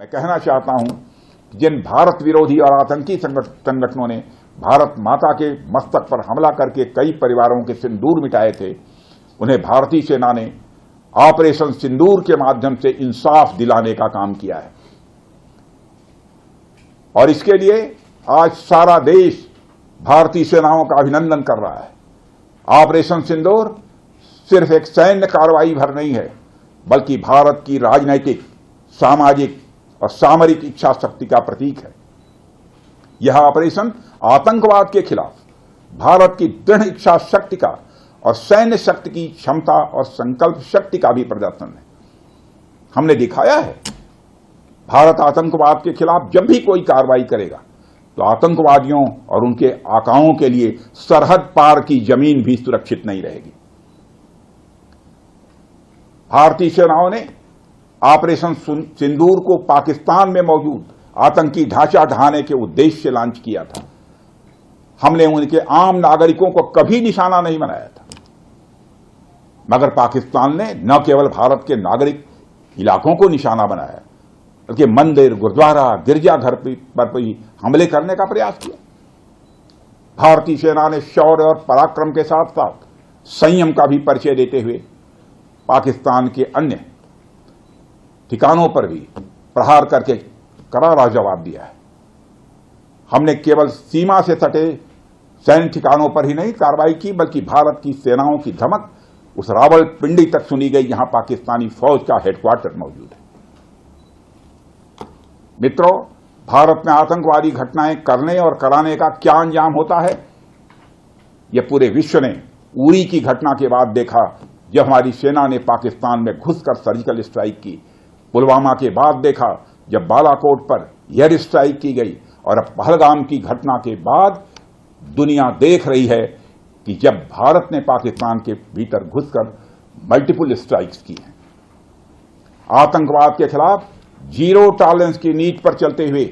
मैं कहना चाहता हूं कि जिन भारत विरोधी और आतंकी संगठनों ने भारत माता के मस्तक पर हमला करके कई परिवारों के सिंदूर मिटाए थे, उन्हें भारतीय सेना ने ऑपरेशन सिंदूर के माध्यम से इंसाफ दिलाने का काम किया है। और इसके लिए आज सारा देश भारतीय सेनाओं का अभिनंदन कर रहा है। ऑपरेशन सिंदूर सिर्फ एक सैन्य कार्रवाई भर नहीं है, बल्कि भारत की राजनैतिक, सामाजिक और सामरिक इच्छा शक्ति का प्रतीक है। यह ऑपरेशन आतंकवाद के खिलाफ भारत की दृढ़ इच्छा शक्ति का और सैन्य शक्ति की क्षमता और संकल्प शक्ति का भी प्रदर्शन है। हमने दिखाया है, भारत आतंकवाद के खिलाफ जब भी कोई कार्रवाई करेगा तो आतंकवादियों और उनके आकाओं के लिए सरहद पार की जमीन भी सुरक्षित नहीं रहेगी। भारतीय सेनाओं ने ऑपरेशन सिंदूर को पाकिस्तान में मौजूद आतंकी ढांचा ढहाने के उद्देश्य से लॉन्च किया था। हमने उनके आम नागरिकों को कभी निशाना नहीं बनाया था, मगर पाकिस्तान ने न केवल भारत के नागरिक इलाकों को निशाना बनाया, बल्कि मंदिर, गुरुद्वारा, गिरजाघर पर भी हमले करने का प्रयास किया। भारतीय सेना ने शौर्य और पराक्रम के साथ साथ संयम का भी परिचय देते हुए पाकिस्तान के अन्य ठिकानों पर भी प्रहार करके करारा जवाब दिया है। हमने केवल सीमा से सटे सैन्य ठिकानों पर ही नहीं कार्रवाई की, बल्कि भारत की सेनाओं की धमक उस रावलपिंडी तक सुनी गई जहां पाकिस्तानी फौज का हेडक्वार्टर मौजूद है। मित्रों, भारत में आतंकवादी घटनाएं करने और कराने का क्या अंजाम होता है, यह पूरे विश्व ने उरी की घटना के बाद देखा, जब हमारी सेना ने पाकिस्तान में घुसकर सर्जिकल स्ट्राइक की। पुलवामा के बाद देखा, जब बालाकोट पर एयर स्ट्राइक की गई, और अब पहलगाम की घटना के बाद दुनिया देख रही है कि जब भारत ने पाकिस्तान के भीतर घुसकर मल्टीपल स्ट्राइक्स की हैं। आतंकवाद के खिलाफ जीरो टॉलरेंस की नीति पर चलते हुए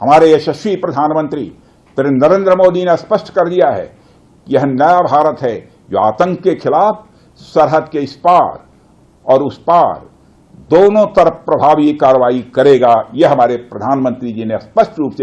हमारे यशस्वी प्रधानमंत्री नरेंद्र मोदी ने स्पष्ट कर दिया है कि यह नया भारत है जो आतंक के खिलाफ सरहद के इस पार और उस पार दोनों तरफ प्रभावी कार्रवाई करेगा। यह हमारे प्रधानमंत्री जी ने स्पष्ट रूप से